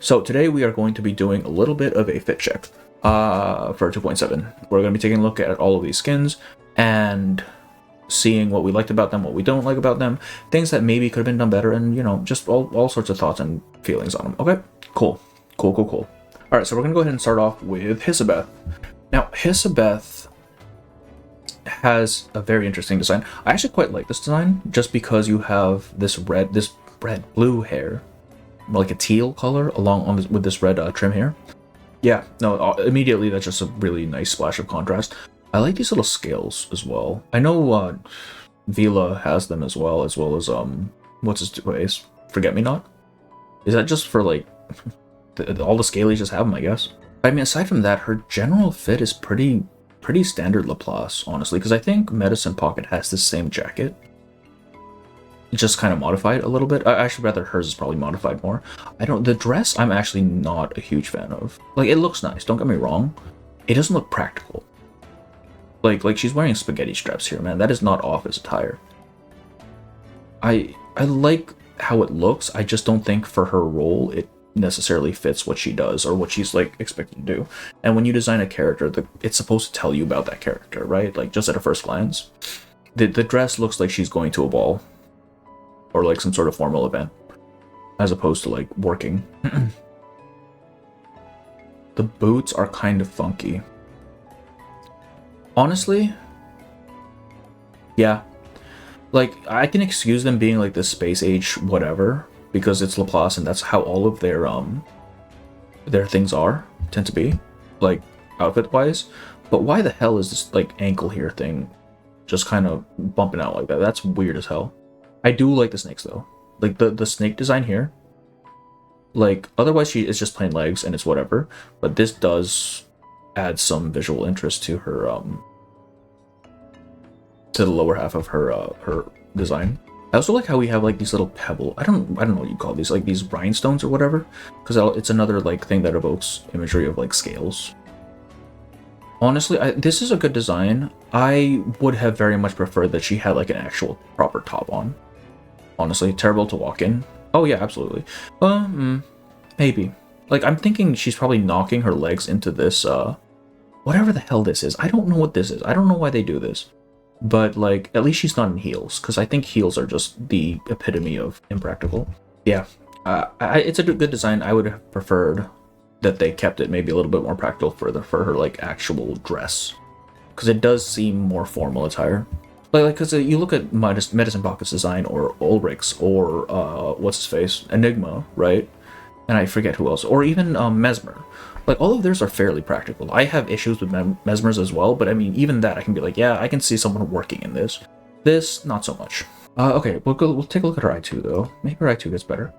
So today we are going to be doing a little bit of a fit check for 2.7. We're going to be taking a look at all of these skins and seeing what we liked about them, what we don't like about them, things that maybe could have been done better, and, you know, just all sorts of thoughts and feelings on them. Okay, cool. All right, so we're going to go ahead and start off with Hissabeth. Now, Hissabeth has a very interesting design. I actually quite like this design just because you have this blue hair, like a teal color, along with this red trim here. Yeah, no, immediately that's just a really nice splash of contrast. I like these little scales as well. I know Vila has them as well as what's his face? Forget Me Not? Is that just for like all the scalies just have them, I guess? I mean, aside from that, her general fit is pretty standard Laplace, honestly, because I think Medicine Pocket has the same jacket, just kind of modified a little bit. I actually rather hers is probably modified more. The dress I'm actually not a huge fan of. Like, it looks nice, don't get me wrong. It doesn't look practical. Like she's wearing spaghetti straps here, man. That is not office attire. I like how it looks. I just don't think for her role it necessarily fits what she does or what she's like expected to do. And when you design a character, it's supposed to tell you about that character, right? Like, just at a first glance. The dress looks like she's going to a ball or like some sort of formal event, as opposed to like working. The boots are kind of funky. Honestly, yeah. Like, I can excuse them being like this space age whatever, because it's Laplace and that's how all of their things tend to be, like, outfit wise. But why the hell is this like ankle here thing just kind of bumping out like that? That's weird as hell. I do like the snakes though. Like the snake design here. Like, otherwise it's just plain legs and it's whatever. But this does add some visual interest to her to the lower half of her design. I also like how we have like these little pebble. I don't know what you call these, like these rhinestones or whatever, because it's another like thing that evokes imagery of like scales. Honestly, this is a good design. I would have very much preferred that she had like an actual proper top on. Honestly, terrible to walk in. Oh yeah, absolutely. Maybe. Like, I'm thinking she's probably knocking her legs into this, whatever the hell this is. I don't know what this is. I don't know why they do this. But, like, at least she's not in heels, because I think heels are just the epitome of impractical. Yeah, it's a good design. I would have preferred that they kept it maybe a little bit more practical for her, like, actual dress. Because it does seem more formal attire. Like, because you look at Medicine Pocket's design, or Ulrich's, or, what's-his-face? Enigma, right? And I forget who else. Or even Mesmer. Like, all of theirs are fairly practical. I have issues with Mesmer's as well, but I mean, even that, I can be like, yeah, I can see someone working in this. This, not so much. Okay, we'll take a look at her I2, though. Maybe her I2 gets better.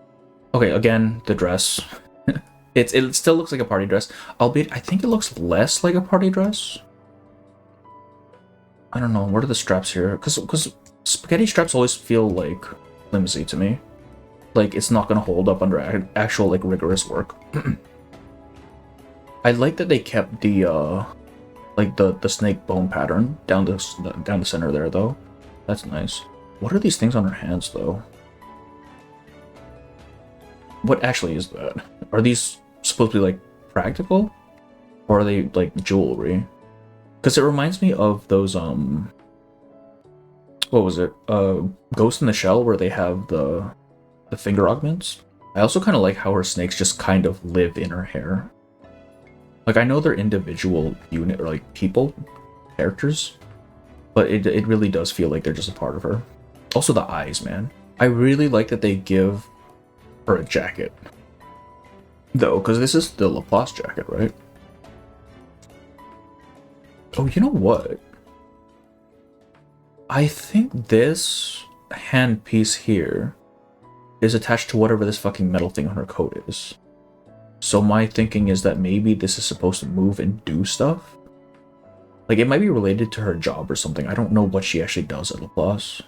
Okay, again, the dress. It still looks like a party dress, albeit I think it looks less like a party dress. I don't know, what are the straps here? Because spaghetti straps always feel, like, flimsy to me. Like, it's not going to hold up under actual, like, rigorous work. I like that they kept the, like, the snake bone pattern down the center there, though. That's nice. What are these things on her hands, though? What actually is that? Are these supposed to be, like, practical? Or are they, like, jewelry? Because it reminds me of those, what was it? Ghost in the Shell, where they have the finger augments. I also kind of like how her snakes just kind of live in her hair. Like, I know they're individual unit, or like characters, but it really does feel like they're just a part of her. Also the eyes, man. I really like that they give her a jacket. Though, because this is the Laplace jacket, right? Oh, you know what? I think this handpiece here is attached to whatever this fucking metal thing on her coat is. So my thinking is that maybe this is supposed to move and do stuff. Like, it might be related to her job or something. I don't know what she actually does at Laplace.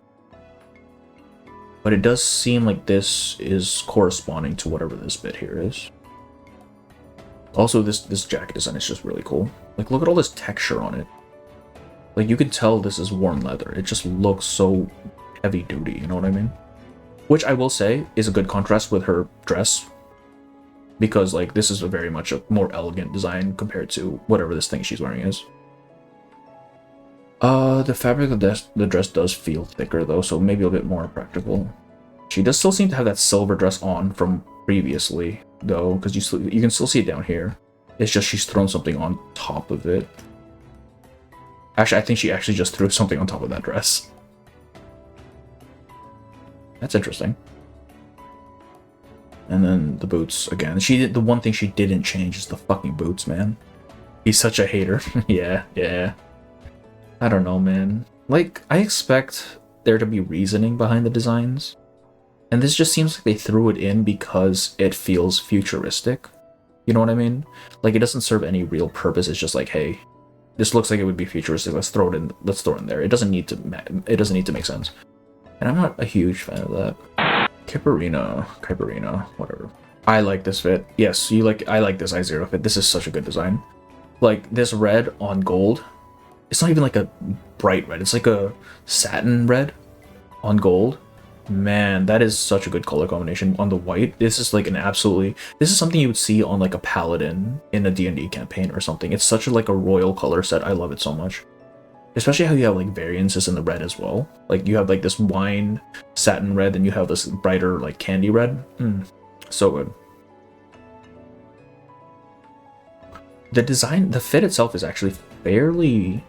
But it does seem like this is corresponding to whatever this bit here is. Also, this jacket design is just really cool. Like, look at all this texture on it. Like, you can tell this is worn leather. It just looks so heavy duty, you know what I mean? Which I will say is a good contrast with her dress. because like this is a very much a more elegant design compared to whatever this thing she's wearing is. The fabric of the dress does feel thicker though, so maybe a bit more practical. She does still seem to have that silver dress on from previously though, because you can still see it down here. It's just she's thrown something on top of it. Actually, I think she actually just threw something on top of that dress. That's interesting. And then the boots again. The one thing she didn't change is the fucking boots, man. He's such a hater. yeah. I don't know, man. Like, I expect there to be reasoning behind the designs. And this just seems like they threw it in because it feels futuristic. You know what I mean? Like, it doesn't serve any real purpose. It's just like, hey, this looks like it would be futuristic. Let's throw it in. Let's throw it in there. It doesn't need to make sense. And I'm not a huge fan of that. Kaparina, whatever. I like this fit. Yes, I like this I0 fit. This is such a good design. Like, this red on gold. It's not even like a bright red. It's like a satin red on gold. Man, that is such a good color combination on the white. This is like this is something you would see on like a paladin in a D&D campaign or something. It's such a like a royal color set. I love it so much. Especially how you have like variances in the red as well. Like you have like this wine satin red and you have this brighter like candy red. So good. The design, the fit itself is actually fairly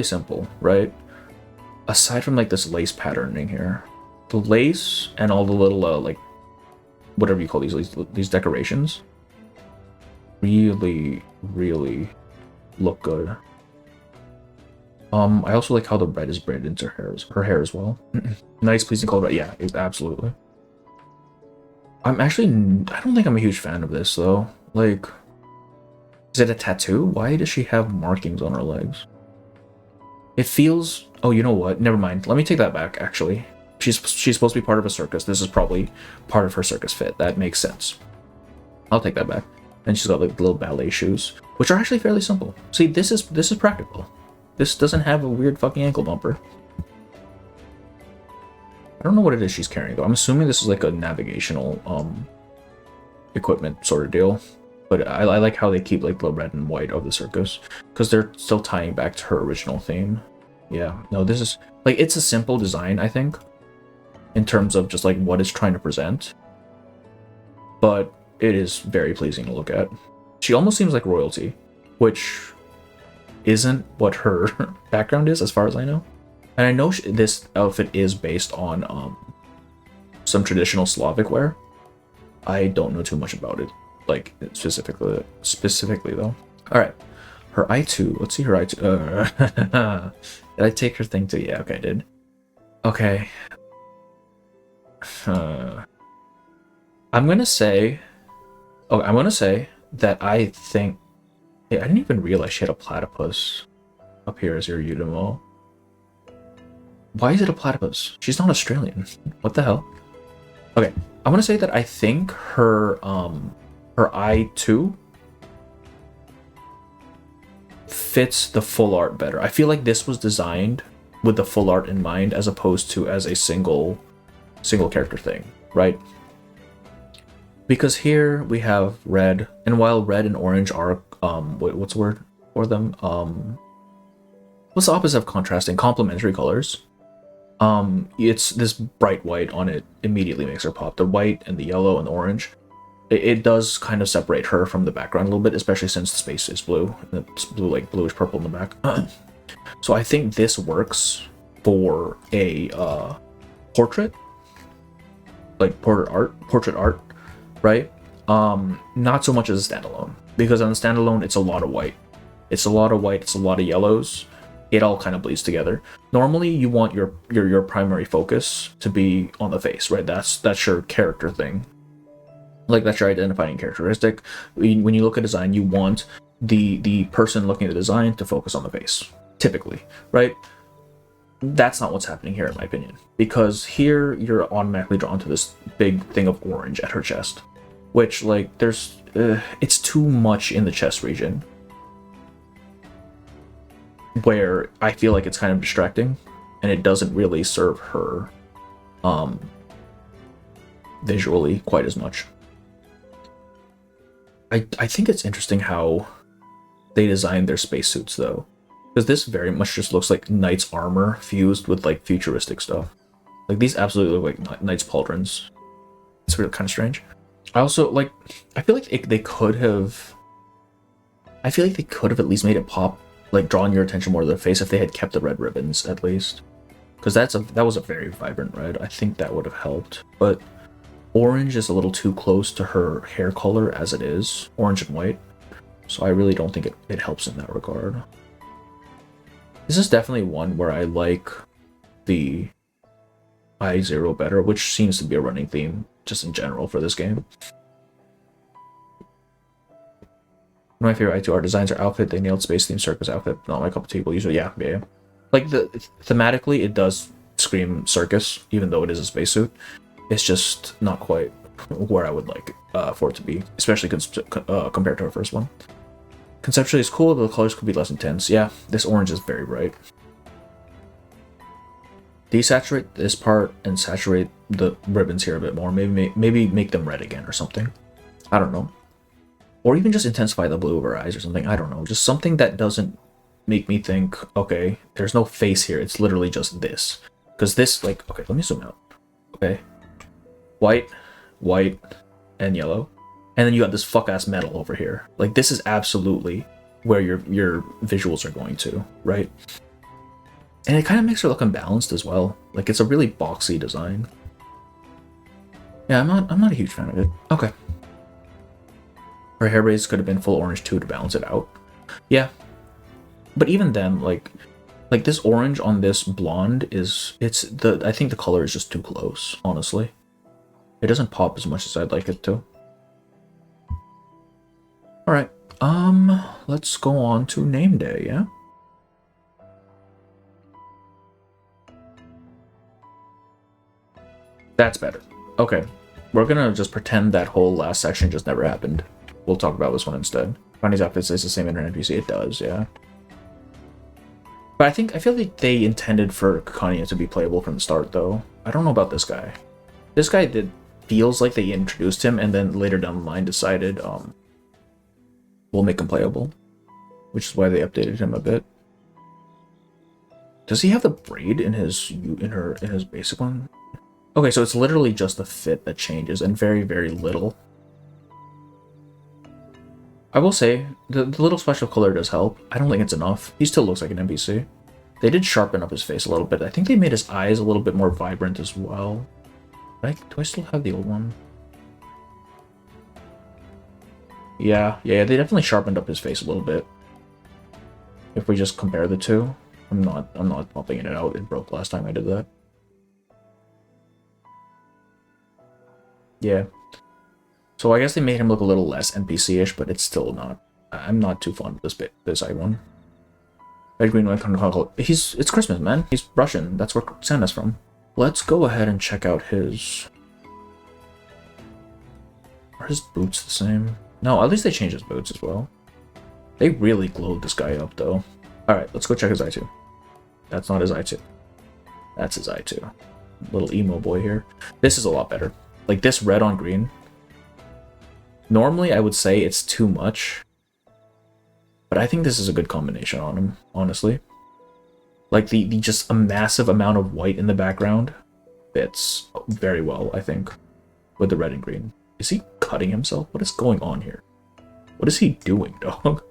simple, right? Aside from like this lace patterning here. The lace and all the little like whatever you call these decorations really look good. I also like how the red is braided into her hair as well. Nice, pleasing color. Yeah, absolutely. I don't think I'm a huge fan of this though. Like, is it a tattoo? Why does she have markings on her legs? It feels. Oh, you know what? Never mind. Let me take that back. Actually, she's supposed to be part of a circus. This is probably part of her circus fit. That makes sense. I'll take that back. And she's got like little ballet shoes, which are actually fairly simple. See, this is practical. This doesn't have a weird fucking ankle bumper. I don't know what it is she's carrying though. I'm assuming this is like a navigational equipment sort of deal. But I like how they keep like the red and white of the circus because they're still tying back to her original theme. Yeah, no, this is like, it's a simple design, I think, in terms of just like what it's trying to present. But it is very pleasing to look at. She almost seems like royalty, which isn't what her background is as far as I know. And I know this outfit is based on some traditional Slavic wear. I don't know too much about it, like specifically though. All right, her I2. Let's see her I2. Did I take her thing too? Yeah, okay, I did. Okay. I'm gonna say that I think. Hey, I didn't even realize she had a platypus up here as her Udemo. Why is it a platypus? She's not Australian. What the hell? Okay, I'm gonna say that I think her I2 fits the full art better. I feel like this was designed with the full art in mind as opposed to as a single character thing, right? Because here we have red, and while red and orange are what's the word for them? What's the opposite of contrasting? Complementary colors. It's this bright white on it immediately makes her pop. The white and the yellow and the orange, it does kind of separate her from the background a little bit, especially since the space is blue. And it's blue, like bluish purple in the back. So I think this works for a portrait, like portrait art, right? Not so much as a standalone, because on the standalone it's a lot of white. It's a lot of yellows. It all kind of bleeds together. Normally you want your primary focus to be on the face, right? That's your character thing. Like, that's your identifying characteristic. When you look at design, you want the person looking at the design to focus on the face, typically, right? That's not what's happening here, in my opinion, because here you're automatically drawn to this big thing of orange at her chest, which, like, it's too much in the chest region, where I feel like it's kind of distracting, and it doesn't really serve her visually quite as much. I think it's interesting how they designed their spacesuits though, because this very much just looks like knight's armor fused with like futuristic stuff. Like these absolutely look like knight's pauldrons. It's really kind of strange. I also like. I feel like they could have. I feel like they could have at least made it pop, like drawing your attention more to their face if they had kept the red ribbons at least, because that was a very vibrant red. I think that would have helped, but orange is a little too close to her hair color as it is, orange and white. So I really don't think it helps in that regard. This is definitely one where I like the I0 better, which seems to be a running theme just in general for this game. One of my favorite I2 art designs are outfit. They nailed space theme circus outfit. Not my cup of tea. Well, usually, yeah. Like thematically, it does scream circus, even though it is a spacesuit. It's just not quite where I would like for it to be, especially compared to our first one. Conceptually, it's cool, but the colors could be less intense. Yeah, this orange is very bright. Desaturate this part and saturate the ribbons here a bit more. Maybe make them red again or something. I don't know. Or even just intensify the blue of her eyes or something. I don't know. Just something that doesn't make me think, okay, there's no face here. It's literally just this. Because this, like, okay, let me zoom out. Okay. White, and yellow. And then you have this fuck-ass metal over here. Like, this is absolutely where your visuals are going to, right? And it kind of makes her look unbalanced as well. Like, it's a really boxy design. Yeah, I'm not a huge fan of it. Okay. Her hair braids could have been full orange too to balance it out. Yeah. But even then, like this orange on this blonde I think the color is just too close, honestly. It doesn't pop as much as I'd like it to. Alright. Let's go on to name day, yeah? That's better. Okay. We're gonna just pretend that whole last section just never happened. We'll talk about this one instead. Funny's outfit says the same internet NPC. It does, yeah. But I feel like they intended for Kaparina to be playable from the start, though. I don't know about this guy. This guy feels like they introduced him and then later down the line decided, we'll make him playable. Which is why they updated him a bit. Does he have the braid in his basic one? Okay, so it's literally just the fit that changes and very, very little. I will say, the little splash of color does help. I don't think it's enough. He still looks like an NPC. They did sharpen up his face a little bit. I think they made his eyes a little bit more vibrant as well. Do I still have the old one? Yeah, they definitely sharpened up his face a little bit. If we just compare the two. I'm not popping it out. It broke last time I did that. Yeah. So I guess they made him look a little less NPC-ish, but it's still not. I'm not too fond of this eye one. Red, green, white, it's Christmas, man. He's Russian. That's where Santa's from. Let's go ahead and check out his... Are his boots the same? No, at least they changed his boots as well. They really glowed this guy up, though. Alright, let's go check his eye 2. That's not his eye 2. That's his eye 2. Little emo boy here. This is a lot better. Like, this red on green... Normally, I would say it's too much, but I think this is a good combination on him, honestly. Like, the just a massive amount of white in the background fits very well, I think, with the red and green. Is he cutting himself? What is going on here? What is he doing, dog?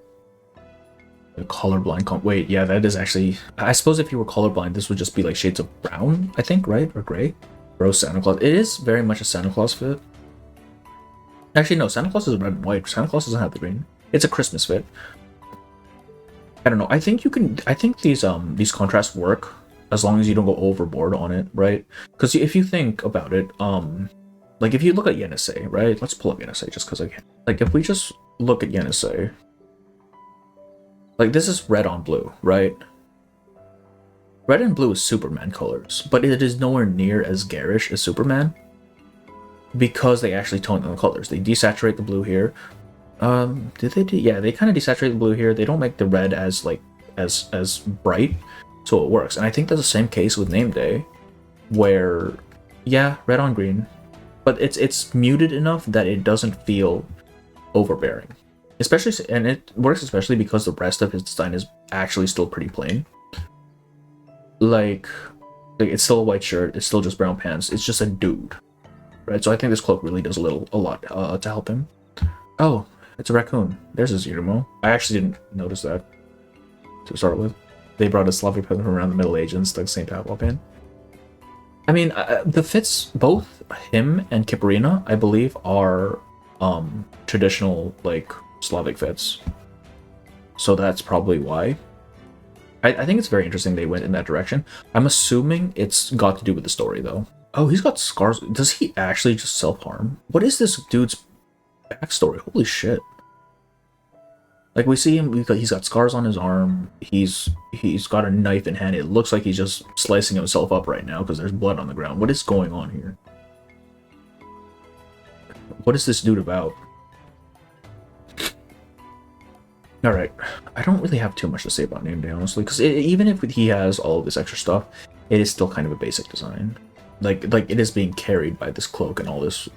A colorblind wait, yeah, that is actually... I suppose if you were colorblind, this would just be like shades of brown, I think, right? Or gray? Bro, Santa Claus. It is very much a Santa Claus fit. Actually, no, Santa Claus is red and white. Santa Claus doesn't have the green. It's a Christmas fit. I don't know. I think these contrasts work as long as you don't go overboard on it, right? Because if you think about it, like if you look at Yenisei, right? Let's pull up Yenisei just because I can. Like if we just look at Yenisei, like this is red on blue, right? Red and blue is Superman colors, but it is nowhere near as garish as Superman. Because they actually tone down the colors. They desaturate the blue here. Did they yeah, they kind of desaturate the blue here. They don't make the red as like as bright, so it works. And I think that's the same case with Name Day, where yeah, red on green, but it's muted enough that it doesn't feel overbearing. Especially, and it works especially because the rest of his design is actually still pretty plain. Like it's still a white shirt, it's still just brown pants, it's just a dude. Right? So I think this cloak really does a lot to help him. Oh, it's a raccoon. There's his Irmo. I actually didn't notice that to start with. They brought a Slavic peasant from around the Middle Ages and stuck St. Pavlov in. I mean, the fits, both him and Kaparina, I believe, are traditional, like, Slavic fits. So that's probably why. I think it's very interesting they went in that direction. I'm assuming it's got to do with the story, though. Oh, he's got scars. Does he actually just self-harm? What is this dude's backstory? Holy shit. Like, we see him, he's got scars on his arm, he's got a knife in hand, it looks like he's just slicing himself up right now because there's blood on the ground. What is going on here? What is this dude about? Alright, I don't really have too much to say about Name Day, honestly, because even if he has all of this extra stuff, it is still kind of a basic design. Like it is being carried by this cloak and all this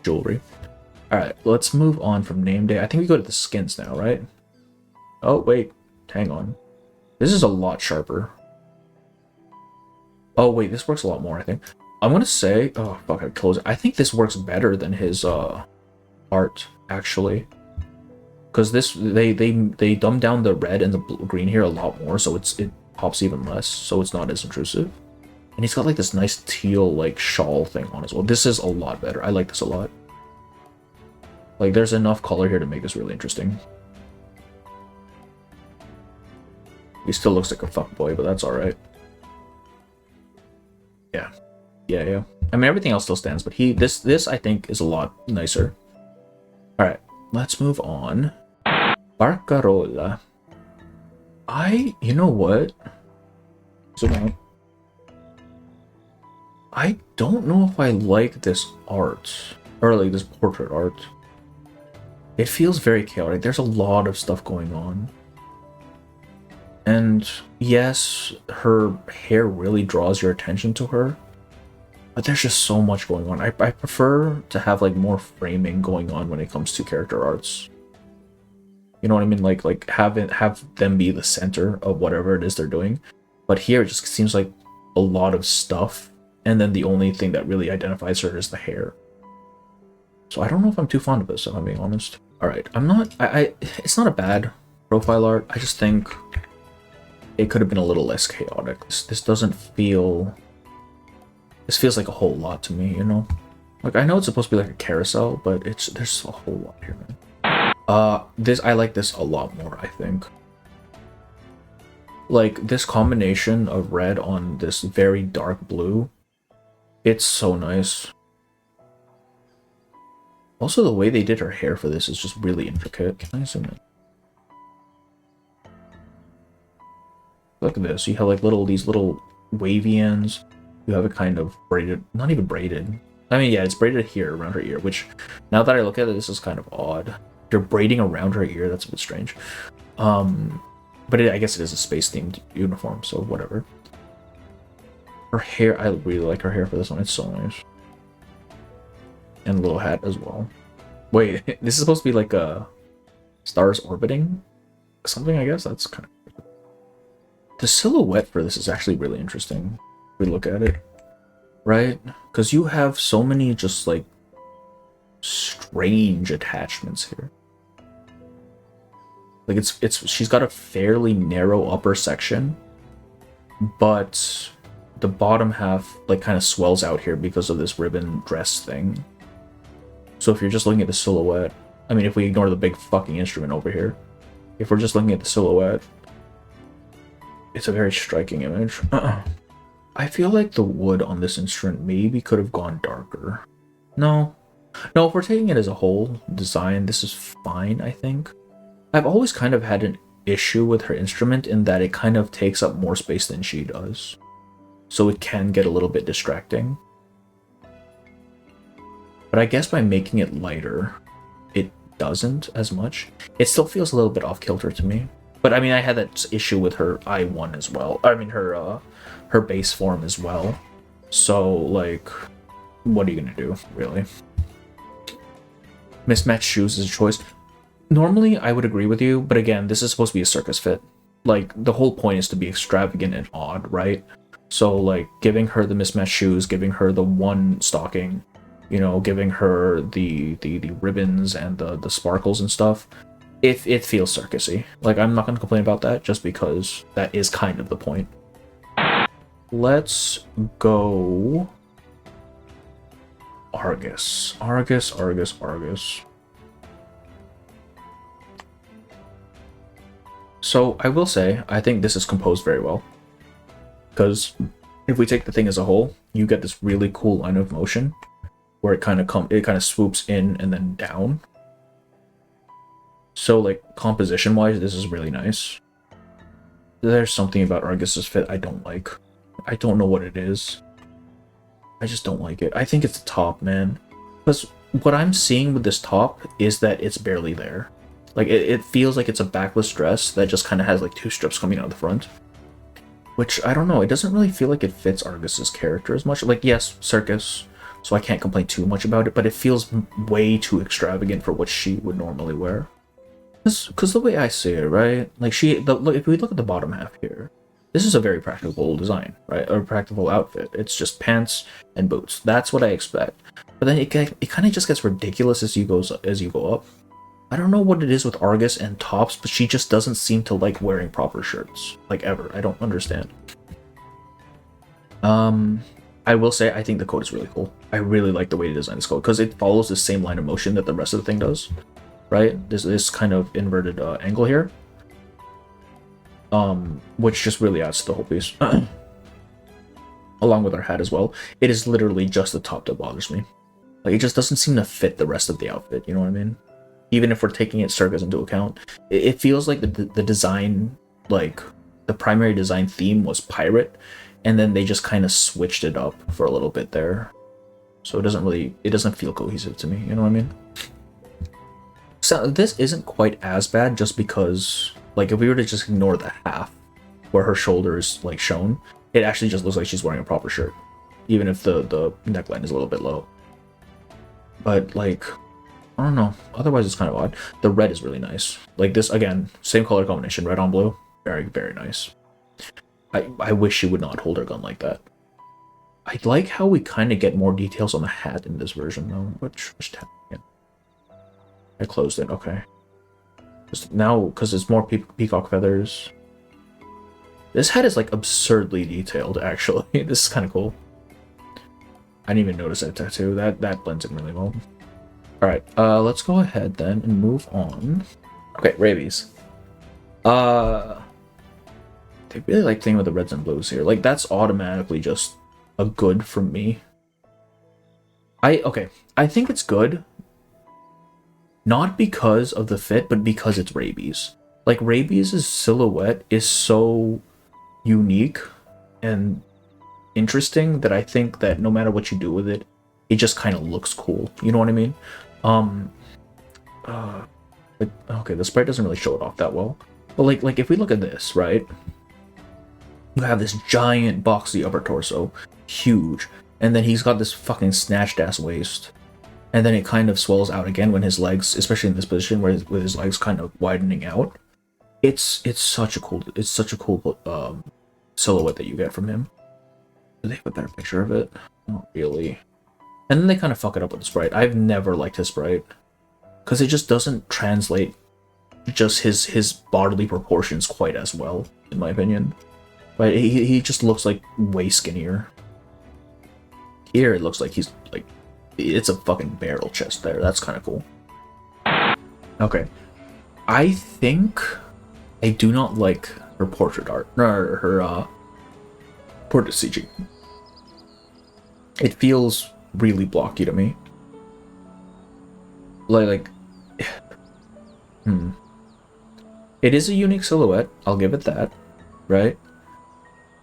jewelry. Alright, let's move on from Name Day. I think we go to the skins now, right? Oh, wait. Hang on. This is a lot sharper. Oh, wait. This works a lot more, I think. I'm gonna say... Oh, fuck, I close it. I think this works better than his art, actually. Because this... They dumb down the red and the green here a lot more, so it pops even less, so it's not as intrusive. And he's got, like, this nice teal, like, shawl thing on as well. This is a lot better. I like this a lot. Like, there's enough color here to make this really interesting. He still looks like a fuckboy, but that's alright. Yeah. Yeah. I mean, everything else still stands, but this I think, is a lot nicer. Alright, let's move on. Barcarola. You know what? Zoom out. I don't know if I like this art. Or, like, this portrait art. It feels very chaotic. There's a lot of stuff going on. And yes, her hair really draws your attention to her. But there's just so much going on. I prefer to have, like, more framing going on when it comes to character arts. You know what I mean? Like have them be the center of whatever it is they're doing. But here it just seems like a lot of stuff. And then the only thing that really identifies her is the hair. So I don't know if I'm too fond of this, if I'm being honest. Alright, I'm not... it's not a bad profile art. I just think it could have been a little less chaotic. This doesn't feel... This feels like a whole lot to me, you know? Like, I know it's supposed to be like a carousel, but there's a whole lot here, man. I like this a lot more, I think. Like, this combination of red on this very dark blue, it's so nice. Also, the way they did her hair for this is just really intricate. Can I zoom in? Look at this. You have like these little wavy ends. You have it kind of braided, not even braided. I mean, yeah, it's braided here around her ear, which now that I look at it, this is kind of odd. You're braiding around her ear. That's a bit strange. But I guess it is a space-themed uniform, so whatever. Her hair, I really like her hair for this one. It's so nice. And a little hat as well. Wait, this is supposed to be like a stars orbiting something, I guess. That's kind of... The silhouette for this is actually really interesting. If we look at it, right? Because you have so many just like strange attachments here. Like she's got a fairly narrow upper section, but the bottom half like kind of swells out here because of this ribbon dress thing. So if you're just looking at the silhouette, I mean, if we ignore the big fucking instrument over here, if we're just looking at the silhouette, it's a very striking image. I feel like the wood on this instrument maybe could have gone darker. No, if we're taking it as a whole design, this is fine, I think. I've always kind of had an issue with her instrument in that it kind of takes up more space than she does. So it can get a little bit distracting. But I guess by making it lighter, it doesn't as much. It still feels a little bit off kilter to me. But I mean, I had that issue with her I1 as well. I mean, her base form as well. So, like, what are you gonna do, really? Mismatched shoes is a choice. Normally, I would agree with you, but again, this is supposed to be a circus fit. Like, the whole point is to be extravagant and odd, right? So, like, giving her the mismatched shoes, giving her the one stocking, you know, giving her the ribbons and the sparkles and stuff, it feels circusy. Like, I'm not going to complain about that, just because that is kind of the point. Let's go... Argus. Argus, Argus, Argus. So, I will say, I think this is composed very well. Because if we take the thing as a whole, you get this really cool line of motion where it kind of swoops in and then down. So, like, composition-wise, this is really nice. There's something about Argus's fit I don't like. I don't know what it is. I just don't like it. I think it's the top, man. Because what I'm seeing with this top is that it's barely there. Like, it feels like it's a backless dress that just kind of has, like, 2 strips coming out the front. Which, I don't know, it doesn't really feel like it fits Argus's character as much. Like, yes, circus, so I can't complain too much about it, but it feels way too extravagant for what she would normally wear. Because the way I see it, right? Like, look, if we look at the bottom half here, this is a very practical design, right? Or practical outfit. It's just pants and boots. That's what I expect. But then it kind of just gets ridiculous as you go up. I don't know what it is with Argus and tops, but she just doesn't seem to like wearing proper shirts. Like, ever. I don't understand. I will say, I think the coat is really cool. I really like the way they designed this coat, because it follows the same line of motion that the rest of the thing does. Right? There's this kind of inverted angle here. Which just really adds to the whole piece. Along with our hat as well. It is literally just the top that bothers me. Like, it just doesn't seem to fit the rest of the outfit, you know what I mean? Even if we're taking it circus into account, it feels like the design, like, the primary design theme was pirate, and then they just kind of switched it up for a little bit there. So it doesn't feel cohesive to me, you know what I mean? So this isn't quite as bad, just because, like, if we were to just ignore the half where her shoulder is, like, shown, it actually just looks like she's wearing a proper shirt, even if the neckline is a little bit low. But, like, I don't know. Otherwise, it's kind of odd. The red is really nice. Like, this, again, same color combination, red on blue. Very, very nice. I wish she would not hold her gun like that. I like how we kind of get more details on the hat in this version, though. Which tab? Yeah. I closed it. Okay. Just now, because it's more peacock feathers. This hat is, like, absurdly detailed, actually. This is kind of cool. I didn't even notice that tattoo. That blends in really well. Alright, let's go ahead then and move on. Okay, Rabies. They really like playing with the reds and blues here. Like, that's automatically just a good from me. I think it's good. Not because of the fit, but because it's Rabies. Like, Rabies' silhouette is so unique and interesting that I think that no matter what you do with it, it just kind of looks cool. You know what I mean? Okay, the sprite doesn't really show it off that well. But like if we look at this, right? You have this giant boxy upper torso, huge, and then he's got this fucking snatched ass waist. And then it kind of swells out again when his legs, especially in this position where with his legs kind of widening out. It's such a cool silhouette that you get from him. Do they have a better picture of it? Not really. And then they kind of fuck it up with the sprite. I've never liked his sprite, because it just doesn't translate just his bodily proportions quite as well, in my opinion. But he just looks like way skinnier. Here it looks like he's like, it's a fucking barrel chest there. That's kind of cool. Okay. I think I do not like her portrait art, or her portrait CG. It feels really blocky to me. It is a unique silhouette, I'll give it that, right?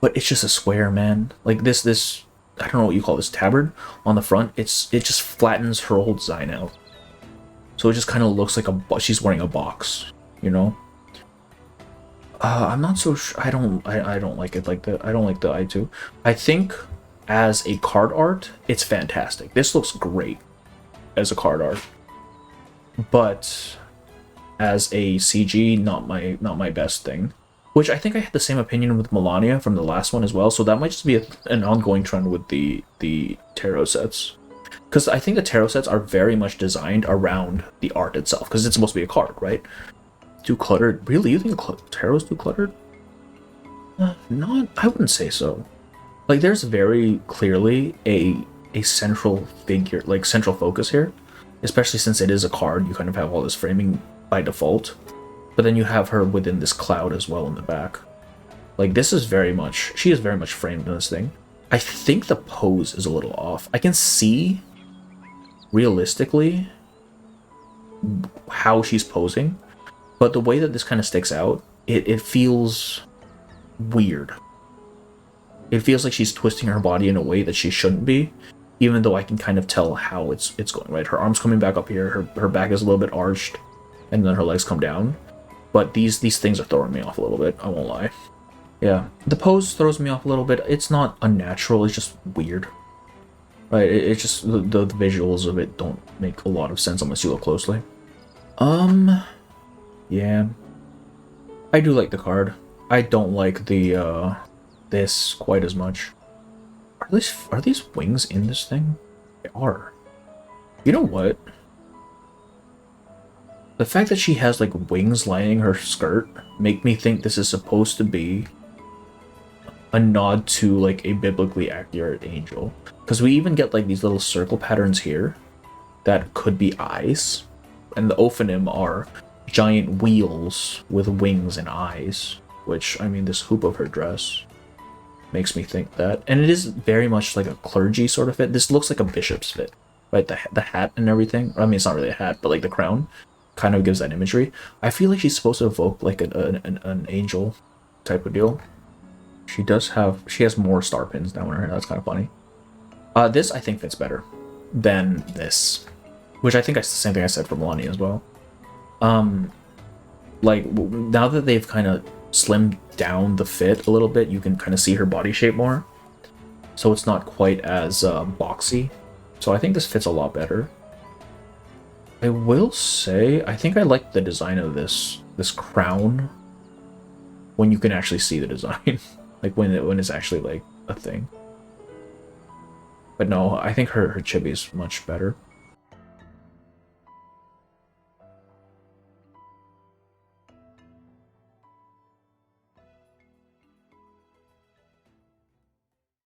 But it's just a square, man. Like this I don't know what you call this, tabard on the front. It just flattens her whole design out. So it just kind of looks like she's wearing a box, you know? I'm not so sure. I don't like it like that. I don't like the I2. I think as a card art, it's fantastic. This looks great as a card art. but as a CG, not my best thing. Which I think I had the same opinion with Melania from the last one as well, so that might just be an ongoing trend with the tarot sets. Because I think the tarot sets are very much designed around the art itself, because it's supposed to be a card, right? Too cluttered? Really? You think tarot's too cluttered? Not, I wouldn't say so. Like, there's very clearly a central figure, like central focus here, especially since it is a card. You kind of have all this framing by default, but then you have her within this cloud as well in the back. Like, this is very much, she is very much framed in this thing. I think the pose is a little off. I can see realistically how she's posing, but the way that this kind of sticks out, it feels weird. It feels like she's twisting her body in a way that she shouldn't be, even though I can kind of tell how it's going, right? Her arms coming back up here, her back is a little bit arched, and then her legs come down. But these things are throwing me off a little bit, I won't lie. Yeah, the pose throws me off a little bit. It's not unnatural, it's just weird. Right, it's just the visuals of it don't make a lot of sense unless you look closely. Yeah. I do like the card. I don't like the this quite as much. Are these wings in this thing? They are. You know what? The fact that she has like wings lining her skirt make me think this is supposed to be a nod to like a biblically accurate angel. Because we even get like these little circle patterns here that could be eyes. And the ophonym are giant wheels with wings and eyes. Which, I mean, this hoop of her dress makes me think that. And it is very much like a clergy sort of fit. This looks like a bishop's fit, right? The hat and everything. I mean, it's not really a hat, but like the crown kind of gives that imagery. I feel like she's supposed to evoke like an angel type of deal. She has more star pins down her hair. That's kind of funny. This I think fits better than this, which I think is the same thing I said for Melania as well. Like now that they've kind of slimmed down the fit a little bit, you can kind of see her body shape more, so it's not quite as boxy. So I think this fits a lot better. I will say I think I like the design of this crown when you can actually see the design, like when it's actually like a thing. But no, I think her chibi is much better.